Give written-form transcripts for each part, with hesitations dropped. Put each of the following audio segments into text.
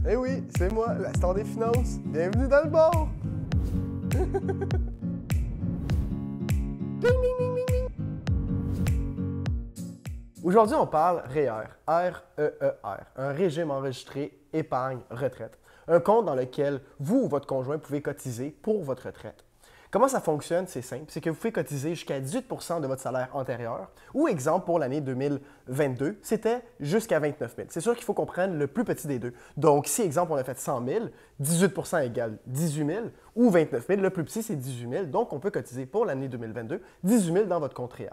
Eh oui, c'est moi, la star des finances. Bienvenue dans le bord! Ding, ding, ding, ding, ding. Aujourd'hui, on parle REER, R-E-E-R, un régime enregistré épargne retraite. Un compte dans lequel vous ou votre conjoint pouvez cotiser pour votre retraite. Comment ça fonctionne? C'est simple, c'est que vous pouvez cotiser jusqu'à 18 % de votre salaire antérieur ou, exemple, pour l'année 2022, c'était jusqu'à 29 000. C'est sûr qu'il faut qu'on prenne le plus petit des deux. Donc, si, exemple, on a fait 100 000, 18 % égale 18 000 ou 29 000, le plus petit, c'est 18 000. Donc, on peut cotiser pour l'année 2022 18 000 dans votre compte REER.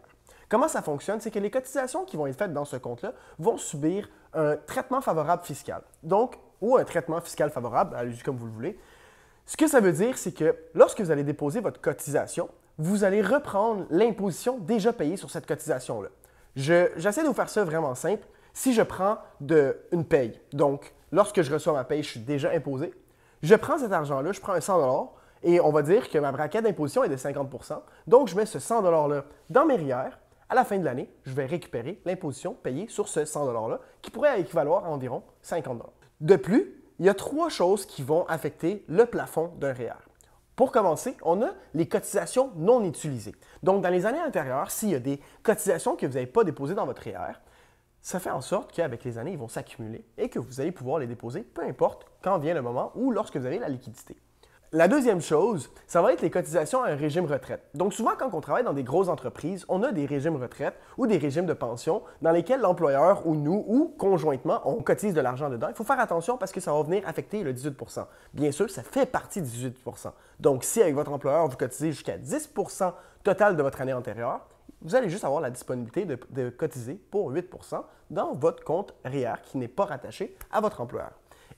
Comment ça fonctionne? C'est que les cotisations qui vont être faites dans ce compte-là vont subir un traitement favorable fiscal. Donc, ou un traitement fiscal favorable, allez-y comme vous le voulez. Ce que ça veut dire, c'est que lorsque vous allez déposer votre cotisation, vous allez reprendre l'imposition déjà payée sur cette cotisation-là. J'essaie de vous faire ça vraiment simple. Si je prends une paye, donc lorsque je reçois ma paye, je suis déjà imposé, je prends cet argent-là, je prends un 100 $ et on va dire que ma braquette d'imposition est de 50 %. Donc, je mets ce 100 $-là dans mes REER. À la fin de l'année, je vais récupérer l'imposition payée sur ce 100 $-là, qui pourrait équivaloir à environ 50 $. De plus, il y a 3 choses qui vont affecter le plafond d'un REER. Pour commencer, on a les cotisations non utilisées. Donc, dans les années antérieures, s'il y a des cotisations que vous n'avez pas déposées dans votre REER, ça fait en sorte qu'avec les années, ils vont s'accumuler et que vous allez pouvoir les déposer, peu importe quand vient le moment ou lorsque vous avez la liquidité. La deuxième chose, ça va être les cotisations à un régime retraite. Donc souvent, quand on travaille dans des grosses entreprises, on a des régimes retraite ou des régimes de pension dans lesquels l'employeur ou nous, ou conjointement, on cotise de l'argent dedans. Il faut faire attention parce que ça va venir affecter le 18 %. Bien sûr, ça fait partie du 18 %. Donc si avec votre employeur, vous cotisez jusqu'à 10 % total de votre année antérieure, vous allez juste avoir la disponibilité de cotiser pour 8 % dans votre compte REER qui n'est pas rattaché à votre employeur.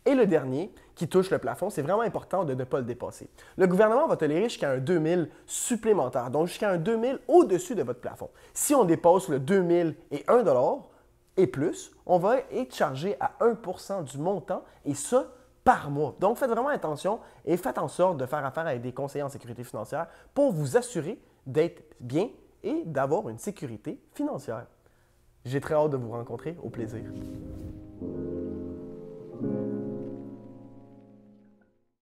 Et le dernier, qui touche le plafond, c'est vraiment important de ne pas le dépasser. Le gouvernement va tolérer jusqu'à un 2 000 supplémentaire, donc jusqu'à un 2 000 au-dessus de votre plafond. Si on dépasse le 2 000 et 1 $ et plus, on va être chargé à 1 % du montant et ça par mois. Donc, faites vraiment attention et faites en sorte de faire affaire avec des conseillers en sécurité financière pour vous assurer d'être bien et d'avoir une sécurité financière. J'ai très hâte de vous rencontrer. Au plaisir.